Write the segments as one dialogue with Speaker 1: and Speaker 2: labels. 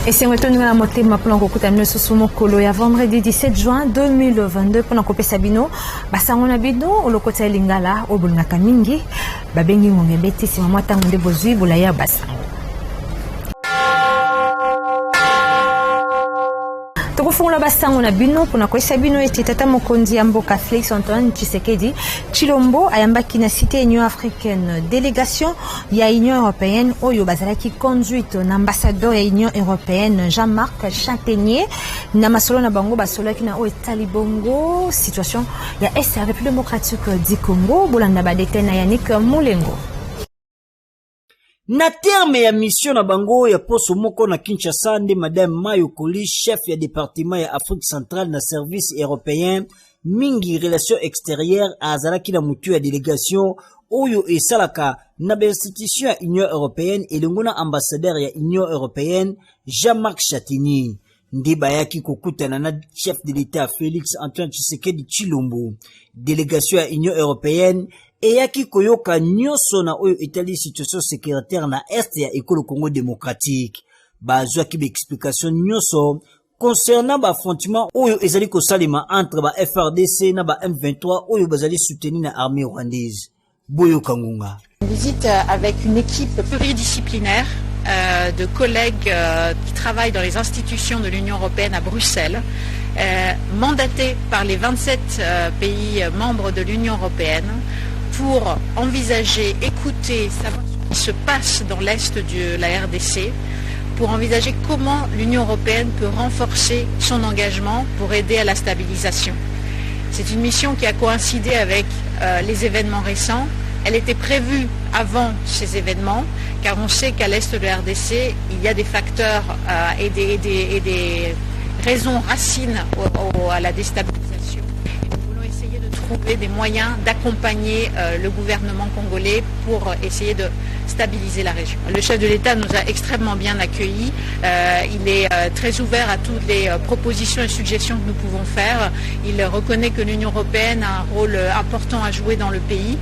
Speaker 1: Et c'est maintenant la montée maintenant qu'on coûte amener sous mon colo ya vendredi 17 juin 2022 pendant qu'on peut sabino basango na bino le côté lingala au bulngaka mingi babengi ngongebeti si mama tango de bozui bulaya basango. Tokufungula basango na bino pona kwesa bino eti tata mokonzi ya mboka Félix Antoine Tshisekedi Tshilombo ayambaki na cité Union africaine délégation ya Union européenne oyo bazalaki conduite na ambassadeur ya Union européenne Jean-Marc Chantenier na masolo na bango basolaki na o etali bongo situation ya Est ya République démocratique du Congo bolanda badete na Yannick Mulengo.
Speaker 2: Na terme ya mission na bango ya poso moko na Kinshasa nde Madame Mayo Koli, chef ya département ya Afrique centrale na service européen mingi relation extérieure azalaki na mutu ya délégation oyo esalaka na institution ya Union européenne elongo na ambassadeur ya Union européenne Jean-Marc Chantenier nde bayaki kokutana na chef de l'État Félix Antoine Tshisekedi Tshilombo. Délégation ya Union européenne eyaki koyoka nyonso na oyo etali situation sécuritaire na Est ya ekolo Congo démocratique. Bazwaki ba explication nyonso concernant ba affrontement oyo ezali kosalema entre ba FRDC na ba M23 oyo bazali soutenu na armée rwandaise. Boyo Kangunga.
Speaker 3: Visite avec une équipe pluridisciplinaire de collègues qui travaillent dans les institutions de l'Union européenne à Bruxelles, mandatés par les 27 pays membres de l'Union européenne pour envisager, écouter, savoir ce qui se passe dans l'Est de la RDC, pour envisager comment l'Union européenne peut renforcer son engagement pour aider à la stabilisation. C'est une mission qui a coïncidé avec les événements récents. Elle était prévue avant ces événements, car on sait qu'à l'Est de la RDC, il y a des facteurs et des raisons racines à la déstabilisation. Trouver des moyens d'accompagner le gouvernement congolais pour essayer de stabiliser la région. Le chef de l'État nous a extrêmement bien accueillis. Il est très ouvert à toutes les propositions et suggestions que nous pouvons faire. Il reconnaît que l'Union européenne a un rôle important à jouer dans le pays,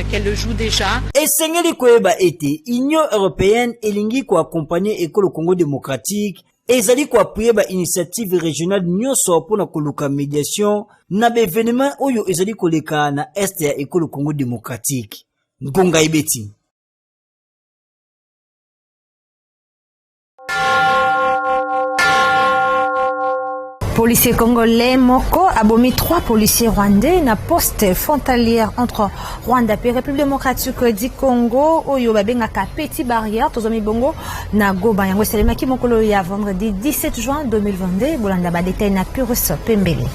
Speaker 3: qu'elle le joue déjà.
Speaker 2: Esengeli koyeba ete Union européenne elingi ko accompagner ekolo Congo démocratique ezali ko appuyer ba initiative régionale nyonso pona koluka médiation na ba événement oyo ezali koleka na Est ya ekolo Congo démocratique. Ngonga ibeti.
Speaker 1: Policiers congolais moko abomi 3 policiers rwandais na poste frontalière entre Rwanda et République démocratique du Congo oyo babengaka Petit Barrière tozomi bongo na Goma yango selemaki mokolo ya vendredi 17 juin 2022 bolanda badete na Purus Pembele.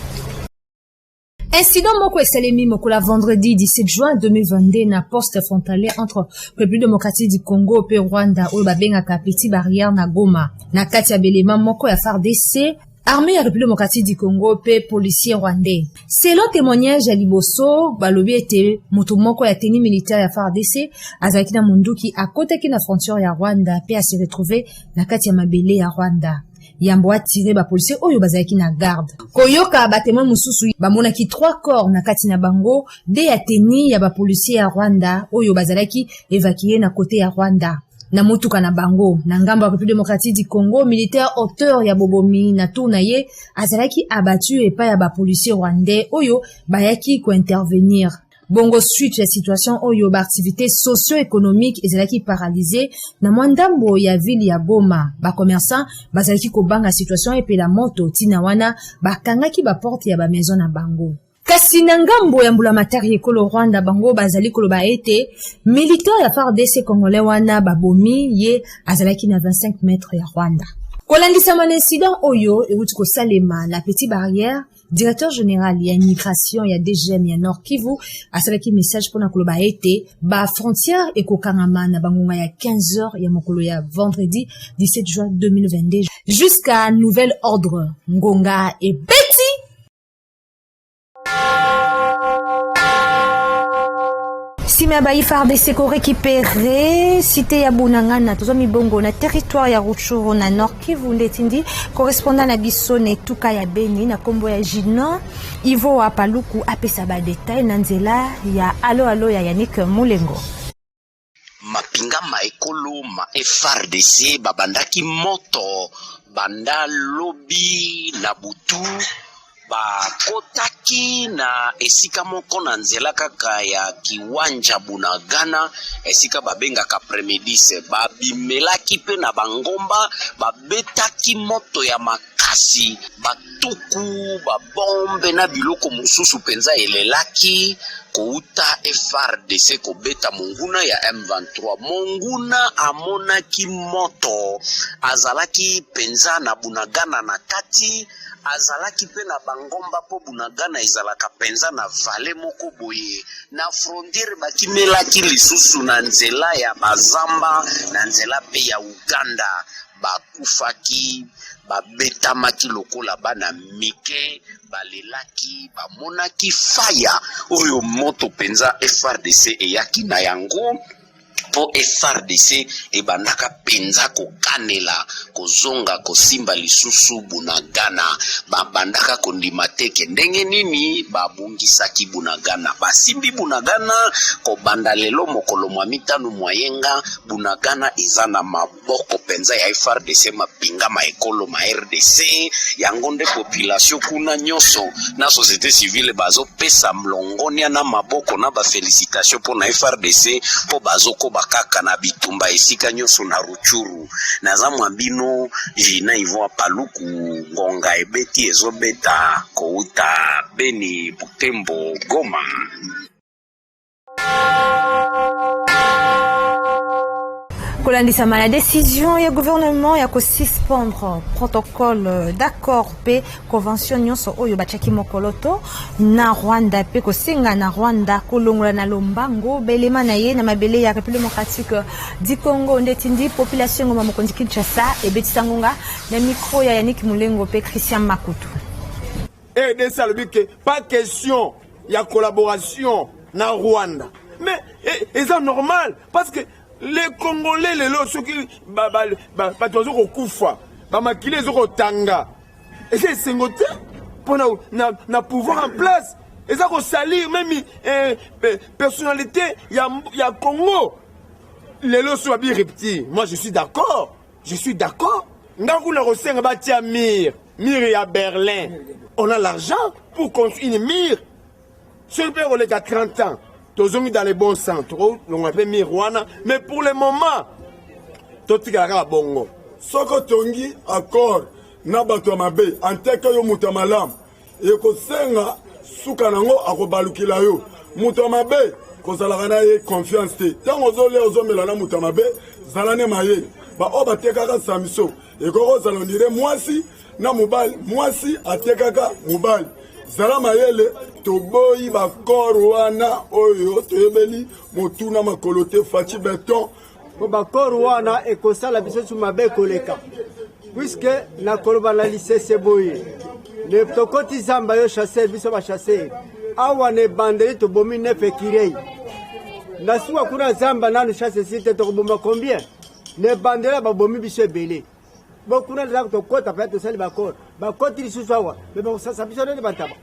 Speaker 1: Incident moko eselemi mokolo vendredi 17 juin 2022 na poste frontalière entre République démocratique du Congo et Rwanda oyo babengaka Petit Barrière na Goma na kati ya belema moko ya FARDC Armée ya République démocratique du Congo pe policier rwandais. Selon témoignage ya liboso, balobi ete moto moko ya tenue militaire ya FARDC azalaki na munduki akotaki na frontière ya Rwanda pe a se retrouver na kati ya mabele ya Rwanda. Yambo atire ba policier oyo bazalaki na garde. Koyoka batema mususu bamonaki 3 corps na kati na bango de ya tenue ya ba policier ya Rwanda oyo bazalaki évacué na côté ya Rwanda. Na motuka na bango na ngambo ya République démocratique du Congo militaire auteur ya bobomi na tourna ye azalaki abattu epa ya ba policier rwandais oyo bayaki ko intervenir bongo suite ya situation oyo ba activité socio-économique ezalaki paralysée na mwandambo ya ville ya Goma ba commerçant bazalaki ko banga situation epela moto tina wana bakangaki ba porte ya ba maison na bango. Kasi na ngambo ya mbulamatari ekolo Rwanda bango bazali koloba ete militaire ya FARDC congolais wana babomi ye azalaki na 25 mètres ya Rwanda. Kolandisa man incident oyo euti kosalema na Petit Barrière, directeur général ya immigration ya DGM ya Nord Kivu asalaki message pona koloba ete ba frontière ekokangama na bangonga ya 15h ya mokolo ya vendredi 17 juin 2022 jusqu'à nouvel ordre. Ngonga et Betty Sima ba FARDC ko récupérer cité ya Bunangana tozomi bongo na territoire ya Rutshuru na Nord Kivu ndetindi correspondant na biso ne tuka ya Beni na kombo ya Jino Ivo wa Paluku apesa ba détail na nzela ya alo ya Yannick Mulengo.
Speaker 4: mapingama ekolo ma FRDC babandaki moto banda lobi na butu bakotaki na esika moko na nzela kaka ya kiwanja Bunagana esika babengaka Premidis babimelaki pe na bangomba babetaki moto ya makasi batuku babombe na biloko mosusu penza elelaki kouta FRDC kobeta monguna ya M23 monguna amonaki moto azalaki penza na Bunagana na kati azalaki pe na bangomba po Bunagana ezalaka penza na vale moko boye na frontiere bakimelaki lisusu na nzela ya Bazamba na nzela pe ya Uganda bakufaki babetamaki lokola bana mike balelaki bamonaki faya oyo moto penza FRDC eyaki na yango po FRDC ebandaka penza kokanela kozonga kosimba lisusu Bunagana babandaka kondima teke ndenge nini babungisaki Bunagana basimbi Bunagana kobanda lelo mokolo mwa mitano mwayenga Bunagana eza na maboko penza ya FRDC mapingama ekolo ma RDC yango nde population kuna nyonso na société civile bazo pesa mlongonia na maboko na ba félicitation po na FRDC po bazoko bakaka na bitumba esika nyonso na Ruchuru na za mwambino jina Yvon Paluku ngonga ebeti ezobeta kouta Beni Butembo Goma.
Speaker 1: Kolandisama la décision ya gouvernement ya ko suspendre protocole d'accord pe convention nyonso oyo bachaki mokoloto na Rwanda pe ko singa na Rwanda kolongola na lombango belema na ye na mabele ya République démocratique du Congo ndetindi population ngoma mokonzi Kinshasa e betisangonga na micro ya Yannick Mulengo pe Christian Makutu.
Speaker 5: Et de ça le but que pas question ya collaboration na Rwanda. Mais c'est normal parce que les Congolais les lots ceux qui toujours au Koufa makile zo tanga et c'est singoté pour na pouvoir en place et ça ko salir même personnalité ya Congo les lots sont bien reptis. Moi je suis d'accord ndaku na rosenga batia mire à Berlin on a l'argent pour construire une mire sur le père on est à 30 ans. Dans les bons centres, on appelle Mirwana, mais pour le moment, tout est à bongo.
Speaker 6: Soko tongi accord na bato mabe anteka yo muta malam e ko senga suka nango akobalukila yo muta mabe ko zalaka na ye confiance te tango zole ozomela na muta mabe zalane maye ba o batekaka samiso e ko zalondire mwasi na mobali mwasi atekaka mobali zala mayele toboyi bakoro wana oyo toyebeli motuna makolote faci beton
Speaker 7: bakoro wana ekosala biso su mabe koleka puisque na koloba na lisese boye ne tokoti zamba yo chasser biso ba chasser awa ne bandeli tobomi nefe kirei na suwa kuna zamba nanu chasser site tokobomba combien ne bandela babomi biso ebele bokuna za tokota pa to sali bakoro bakoti lisusu awa mais bon ça biso ne bataba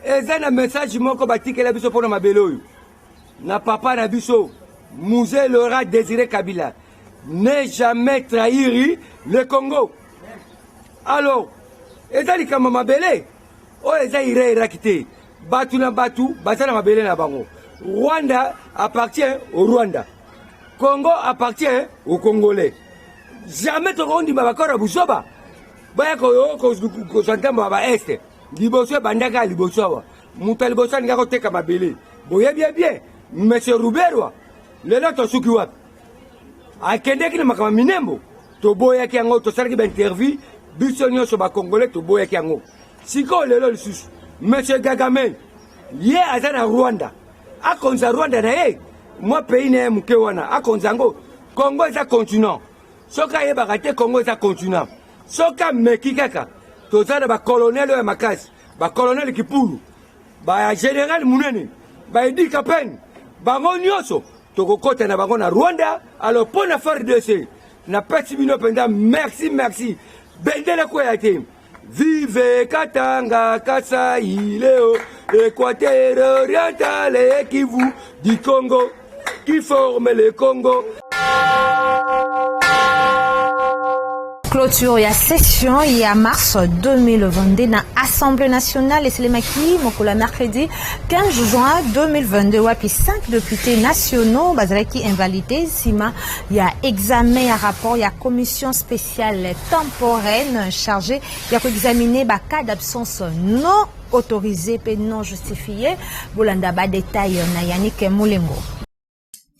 Speaker 8: eza na message moko batikela biso pona mabele oyo na papa na biso Musée Laurent Désiré Kabila ne jamais trahir le Congo. Alors eza likama mabele oyo eza irakite batu na batu bazana mabele na bango. Rwanda appartient au Rwanda, Congo appartient aux Congolais. Jamais tokondi mabakora busoba baya ko santamba ba este liboso bandaka liboso wa muta liboso ngako teka mabele boye bien monsieur Ruberwa lelo to suki wapi akendeki na makama minembo to boya ki yango to sarki ba interview biso nyonso ba Congolais to boya ki yango siko lelo lisusu monsieur Kagame ye azana Rwanda akonza Rwanda na ye moi pays ne muke wana akonza ngo Congo eza continent soka ye bakate Congo eza continent soka meki kaka tozana ba colonel ya makasi ba colonel Kipulu ba général munene ba Idi Kapeni bango nyonso tokokota na bango na Rwanda. Alors pour na FARDC na peti bino penda merci bendele ko yate vive Katanga Kasa Ileo Équateur oriental et Kivu du Congo qui forme le Congo.
Speaker 1: Clôture ya session ya mars 2022 na Assemblée nationale et Selemaki mokola mercredi 15 juin 2022 wapi 5 députés nationaux bazalaki invalidés sima ya examen ya rapport ya commission spéciale temporaire chargée ya examiner ba cas d'absence non autorisé et non justifié bolanda ba détail na Yannick Moulengo.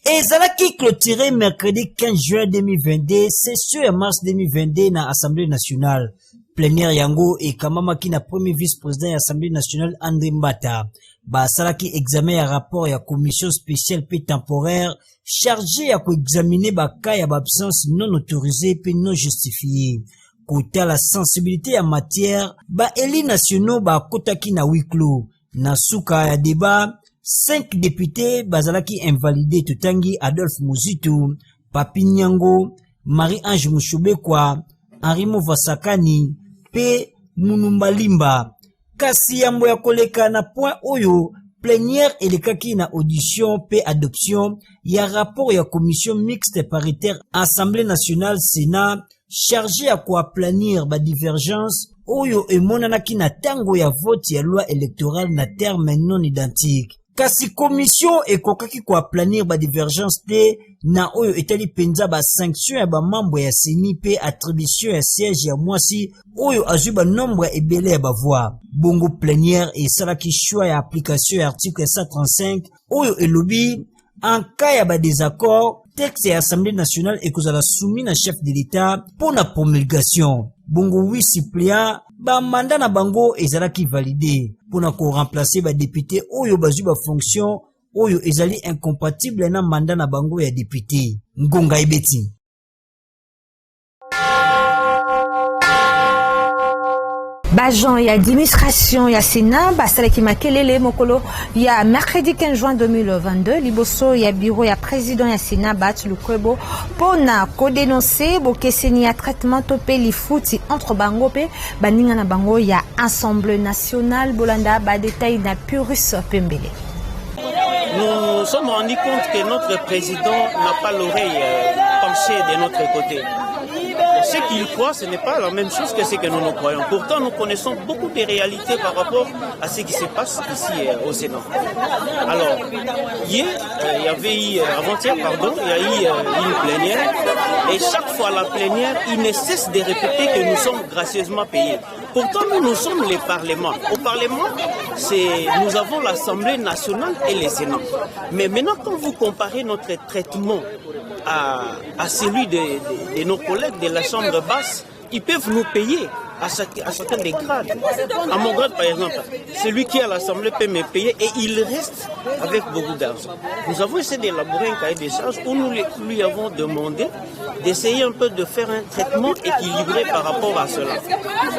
Speaker 2: Ezalaki clôturé mercredi 15 juin 2022, session ya mars 2022 na Assemblée nationale. Plénière yango et kamamaki na premier vice-président ya Assemblée nationale André Mbata. Basalaki examen ya rapport ya commission spéciale pe temporaire chargée ya examiner ba cas ya absence non autorisée pe non justifiée. Côté la sensibilité ya matière, ba élus nationaux ba kotaki na huis clos. Na suka ya débat 5 députés bazalaki invalidés Tutangi Adolphe Muzitu, Papi Nyango, Marie-Ange Mushubekwa, Henri Movasakani, P. Munumbalimba. Kasi yambo ya koleka na point oyo, plénière elekaki na audition P. adoption, ya rapport ya commission mixte paritaire Assemblée nationale Sénat, chargé à quoi planir ba divergence, oyo emonanaki na tango ya vote ya loi électorale na terme non identique. Kasi commission ekokaki kwa planir ba divergence te na oyo etali penza ba sanction ya ba membre ya CENI pe attribution ya siège ya mwasi oyo azwi ba nombre ebele ya ba voix. Bongo plénière et salaki choix ya application ya article 135 oyo elobi en cas ya ba désaccord texte ya Assemblée nationale ekozala soumis na chef de l'État pour la promulgation. Bongo 8 suppléants ba mandat na bango ezalaki validé pour na ko remplacer ba député oyo bazwi ba fonction oyo ezali incompatible na mandat na bango ya député. Ngonga Ibeti.
Speaker 1: Bajan ya administration ya Sénat basalaki makelele mokolo ya mercredi 15 juin 2022 liboso ya bureau ya président ya Sénat bat Lukwebo pona ko dénoncer bokeseni ya traitement topé lifuti entre bango pe baninga na bango ya Assemblée nationale bolanda ba détail na Purus Pembele.
Speaker 9: Nous nous sommes rendus compte que notre président n'a pas l'oreille penchée de notre côté. Ce qu'il croit, ce n'est pas la même chose que ce que nous croyons. Pourtant, nous connaissons beaucoup de réalités par rapport à ce qui se passe ici au Sénat. Alors, hier, il y avait eu, avant-hier, pardon, il y a eu une plénière. Et chaque fois la plénière, il ne cesse de répéter que nous sommes gracieusement payés. Pourtant, nous sommes les parlements. Au Parlement, nous avons l'Assemblée nationale et le Sénat. Mais maintenant, quand vous comparez notre traitement à celui de nos collègues de la Chambre basse, ils peuvent nous payer à chacun des grades. À mon grade, par exemple, celui qui est à l'Assemblée peut me payer et il reste avec beaucoup d'argent. Nous avons essayé d'élaborer un cahier des charges où nous lui avons demandé d'essayer un peu de faire un traitement équilibré par rapport à cela.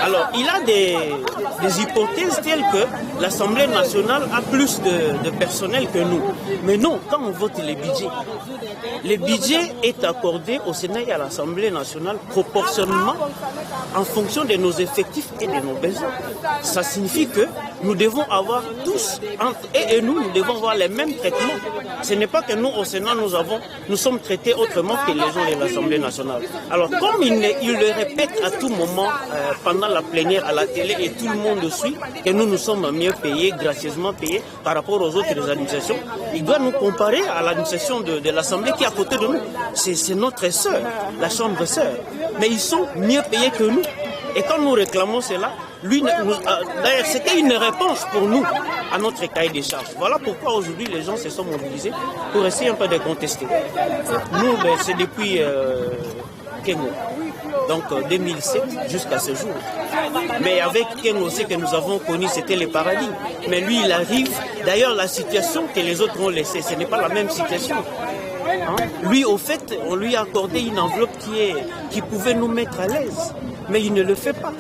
Speaker 9: Alors, il a des hypothèses telles que l'Assemblée nationale a plus de personnel que nous. Mais non, quand on vote le budget est accordé au Sénat et à l'Assemblée nationale proportionnellement en fonction de nos effectifs et de nos besoins. Ça signifie que nous devons avoir tous, et nous devons avoir les mêmes traitements. Ce n'est pas que nous, au Sénat, nous sommes traités autrement que les gens de l'Assemblée nationale. Alors, comme il le répète à tout moment, pendant la plénière à la télé, et tout le monde suit, que nous sommes mieux payés, gracieusement payés, par rapport aux autres administrations, il doit nous comparer à l'administration de l'Assemblée qui est à côté de nous. C'est notre sœur, la chambre sœur. Mais ils sont mieux payés que nous. Et quand nous réclamons cela, d'ailleurs, c'était une réponse pour nous à notre cahier des charges. Voilà pourquoi aujourd'hui les gens se sont mobilisés pour essayer un peu de contester. Nous, c'est depuis Kengo, donc 2007 jusqu'à ce jour. Mais avec Kengo, ce que nous avons connu, c'était le paradis. Mais lui, il arrive. D'ailleurs, la situation que les autres ont laissée, ce n'est pas la même situation. Lui, au fait, on lui a accordé une enveloppe qui pouvait nous mettre à l'aise. Mais il ne le fait pas.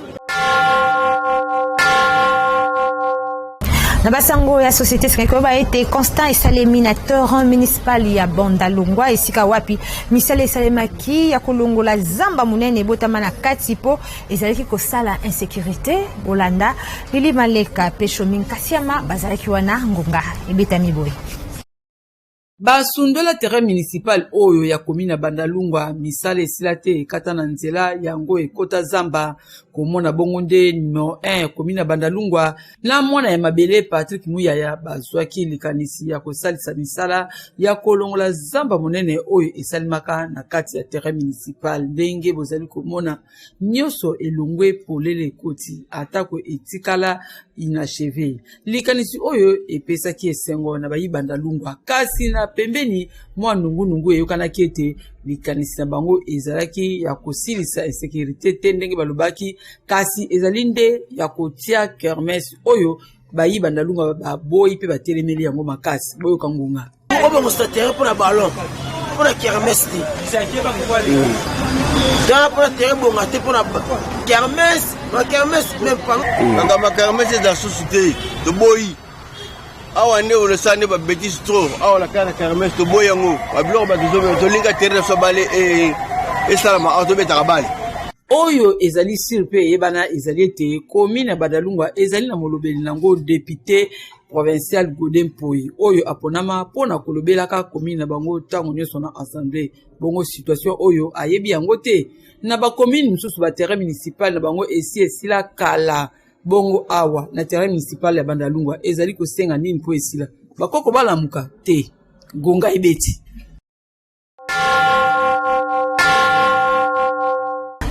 Speaker 1: Na basango ya société Skenko ba été constant esaleminateur municipal ya Bondalungwa esika wapi misale esalemaki ya kolongola zamba munene botama na kati po ezalaki kosala insécurité bolanda lili maleka pesho minkasiama bazalaki wana ngonga ebeta miboy.
Speaker 10: basundola terrain municipal oyo ya komina Bandalungwa misala esila te ekata na nzela yango ekota zamba komona bongo nde numéro 1 komina Bandalungwa na mwana ya mabele Patrick Muyaya bazwaki likanisi ya kosalisa misala ya kolongola zamba monene oyo esalimaka na kati ya terrain municipal ndenge bozali komona nyonso elongwe polele koti atako etikala inachevé likanisi oyo epesaki esengo na bayi Bandalungwa kasi na pembeni mwa nungu eyokanaki ete likanisi na bango ezalaki ya kosilisa insécurité te ndenge balobaki kasi ezali nde ya kotia kermesse oyo bayi Bandalungwa baboyi mpe batelemeli yango makasi boyoka ngunga
Speaker 11: obe mostatere mpona ballon mpona kermesse te dans mpona tere bonga te mpona kermesse kermesse même pas
Speaker 12: kanga kermesse eza susu te toboyi awa nde olosa nde babétise trop awa na kaka na kermesse toboyi yango babiloko bato tolinga tere na so bale esalama awa tobetaka bale
Speaker 10: oyo ezali sir mpe eyebana ezali ete komine ya Bandalungwa ezali na molobeli nango député provincial Godin Poyi oyo aponama mpona kolobelaka komine na bango ntango nyonso na assemblée bongo situation oyo ayebi yango te na bakomine mosusu baterrain municipal na bango esi esila kala bongo awa na terrain municipal ya Bandalungwa ezali kosenga nini mpo esila bakoko balamuka te gonga ebeti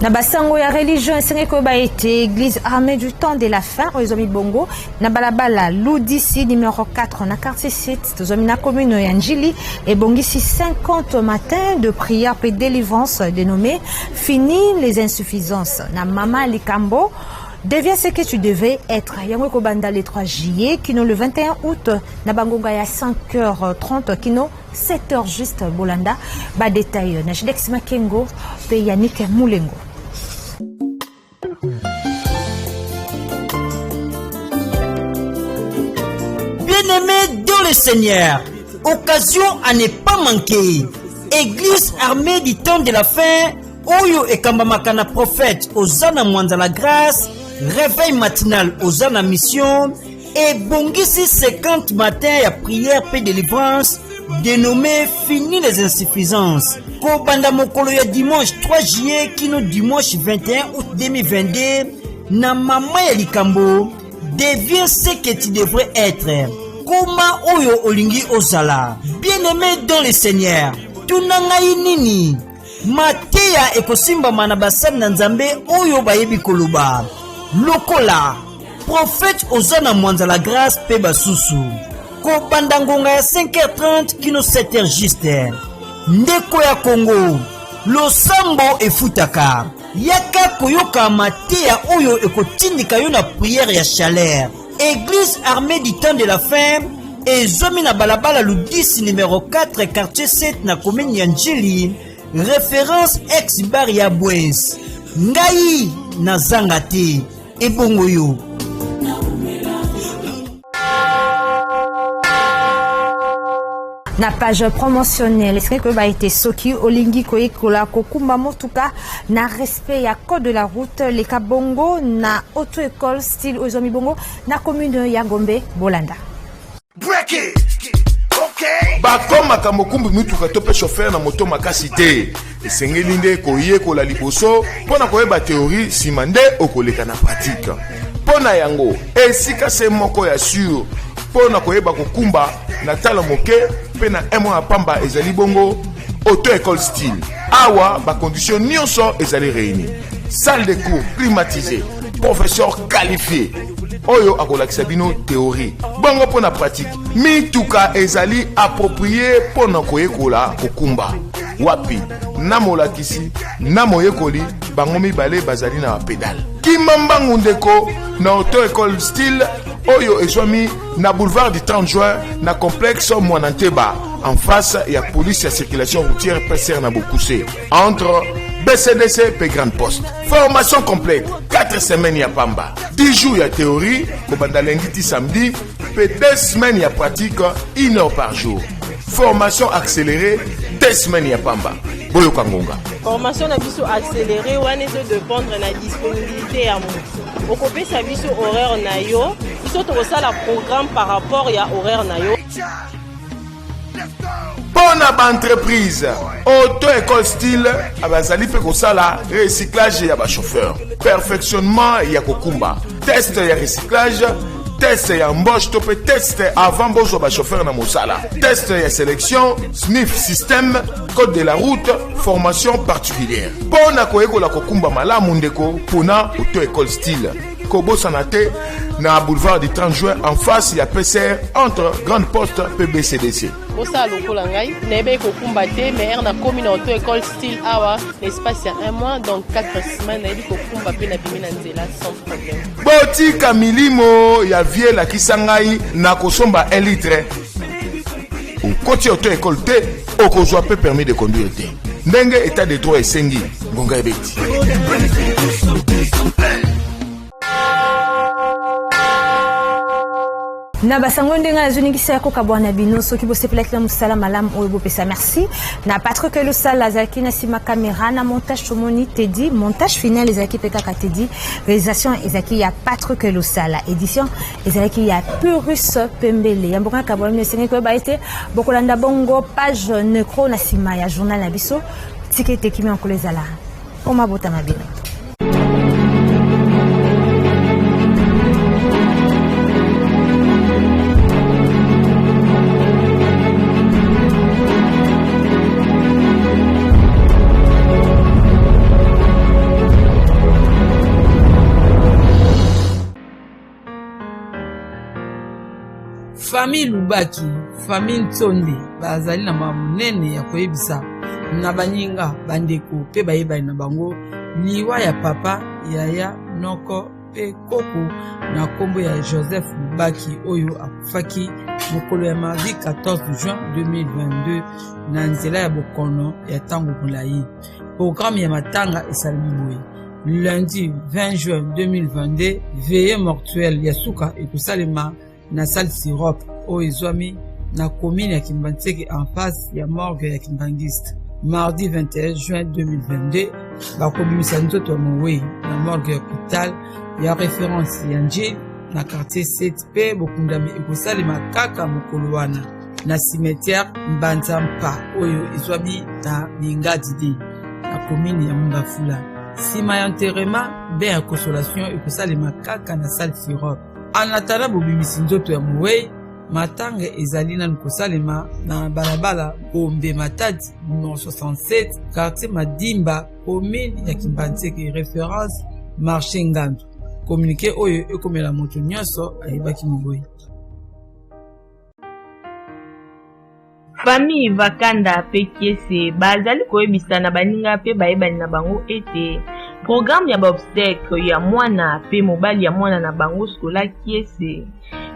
Speaker 1: na basango ya religion esengeli koyeba ete église armée du temps de la fin oyo ezomi bongo na balabala Ludisi numéro 4 na quartier 7 tozomi na commune ya Njili ebongisi 50 matins de prière et délivrance dénommé Fini les insuffisances na Mama Likambo deviens ce que tu devais être yango ekobanda le 3 juillet kino le 21 août na bangonga ya 5h30 kino 7h juste bolanda ba détail na Jidex Makengo pe Yannick Moulengo.
Speaker 2: Bien-aimés dans le Seigneur, occasion à ne pas manquer. Église armée du temps de la fin, Oyo et Kambamakana prophète Ozana Mwanza la grâce, réveil matinal Ozana mission, et Bongisi 50 matins à prière et délivrance, dénommé Fini les insuffisances. Kobanda Mokolo ya dimanche 3 juillet, kino dimanche 21 août 2022, na Mama ya Likambo, deviens ce que tu devrais être. Koma Oyo Olingi Ozala, bien-aimé dans le Seigneur, tunangai nini? Mateya ekosimba manabasam na Nzambe Oyo bayebi koloba. Lokola, prophète Ozana Mwanza la grâce pe basusu. Kobanda ngonga ya 5h30 kino 7h juste. Ndeko ya Congo, losambo efutaka. Yaka koyoka mateya oyo ekotindika yo na prière ya chaleur. Église armée du temps de la fin, ezomi na balabala Ludisi numéro 4 quartier 7 na commune ya Njili, référence ex bar ya Bwes. Ngai na zangate ebongo yo.
Speaker 1: Na page promotionnelle est-ce que ba été soki olingi koyekola kokumba motuka na respect ya code de la route les kabongo na auto école style ozomi bongo na commune ya Gombe Bolanda.
Speaker 5: Break it. Okay. Bakomaka mokumbi mituka to pe chauffeur na moto makasi te. Esengeli nde koyekola liboso pona koyeba théorie simande okoleka na pratique. Pona yango esika se moko ya sûr pona koyeba kokumba na tala moke pe na emo ya pamba ezali bongo auto école style awa ba condition nyonso ezali réuni salle de cours climatisée professeur qualifié oyo akolakisa bino théorie bongo pona pratique mituka ezali approprié pona koyekola kokumba wapi na molakisi na moyekoli bango mibale bazali na pedale kimambangu ndeko na auto école style oyo ezwami na boulevard du 30 juin na complexe Mwananteba en face ya police ya circulation routière PCR na Bokuse entre BCDC et Grande Poste. Formation complète 4 semaines ya pamba 10 jours ya théorie kobanda lundi ti samedi pe 2 semaines ya pratique 1 heure par jour. Formation accélérée 2 semaines ya pamba boyo kangonga.
Speaker 13: Formation na biso accélérée wana ezo dépendre na disponibilité ya moto. Okopesa biso horaire na yo, biso tokosala programme par rapport ya horaire na yo.
Speaker 5: Pona ba entreprise auto école style abazali pe kosala recyclage ya ba chauffeur, perfectionnement ya kokumba, test ya recyclage, test ya embauche to pe test avant bozo ba chauffeur na mosala, test ya sélection, sniff système, code de la route, formation particulière. Pona koyekola kokumba malamu ndeko pona auto école style Kobo Sanate na boulevard du 30 juin en face ya PCR entre Grande Poste PBCDC.
Speaker 13: Osa lokola ngai nebe kokumba te mais na commune auto école style awa l'espace ya 1 mois donc 4 semaines na kokumba pe na bimina nzela sans problème.
Speaker 5: Botika milimo ya vie la kisangai na kosomba 1 litre. Au côté auto école te okozwa pe permis de conduire te. Ndenge état de droit esengi ngonga ebeti.
Speaker 1: Na basango ndenga nazuningisa yako kabwana bino soki bosepela kila musala malamu oyo bopesa merci na Patrick Lusala zaki na sima caméra na montage tomoni Teddy montage final ezaki peka Teddy réalisation ezaki ya Patrick Lusala édition ezaki ya Purus Pembele yamboka kabwana sengi ko baite bokolanda bongo page necro na sima ya journal na biso tikete kimi onkolezala oma bota mabino.
Speaker 10: Famille Lubaki, famille Ntsonde, bazali na mamunene ya koyebisa na baninga bandeko pe bayeba na bango liwa ya papa yaya noko pe koko na kombo ya Joseph Lubaki oyo akufaki mokolo ya mardi 14 juin 2022 na nzela ya bokono ya tango molayi. Programme ya matanga esalemi boye. Lundi 20 juin 2022 veillée mortuelle ya suka ekosalema na salle Sirop o ezwami na commune ya Kimbantseke en face ya morgue ya Kimbangiste. Mardi 21 juin 2022 bakobimisa nzoto ya Mowei na morgue ya hôpital ya référence ya Njili na quartier 7P bokundami ekosalema kaka mokolo wana na cimetière Mbanzampa oyo ezwami na Lingadi na commune ya Mungafula. Sima ya enterrement be ya consolation ekosalema kaka na salle Sirop. Anatala bobimisi nzoto ya Mowei matanga ezali na kosalema na balabala Gombe Matadi no 67 quartier Madimba commune ya Kimbantseke référence marché Ngandu. Communiqué oyo ekomela moto nyonso ayebaki Mowei.
Speaker 14: Famille Vakanda pe kiese bazali koyebisa na baninga pe bayebani na bango ete programme ya obsèque ya mwana pe mobali ya mwana na bango skola kiese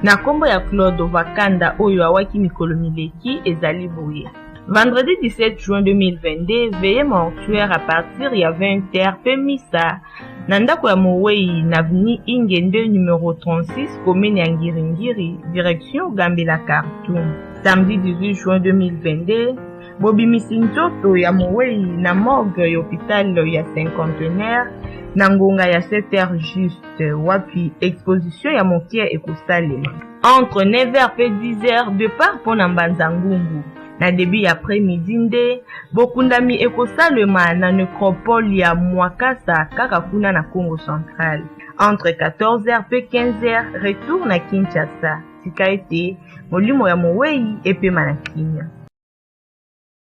Speaker 14: na kombo ya Claude Vakanda oyo awaki mikolo mileki ezali boye. Vendredi 17 juin 2022 veillée mortuaire à partir ya 20h pe misa na ndako ya Mowei na avenue Ingende numéro 36 commune ya Ngiringiri direction Gambela Khartoum. Samedi 18 juin 2022 bobimisi nzoto ya Mowei na morgue ya hôpital ya Cinquantenaire na ngonga ya 7h juste wapi exposition ya mokia ekosalema entre 9h et 10h de part pona Mbanza Ngungu. Na début après-midi nde bokundami ekosalema na nécropole ya Mwakasa kaka kuna na Congo central. Entre 14h et 15h retour na Kinshasa. Tika ete molimo ya Mowei epema na Kenya.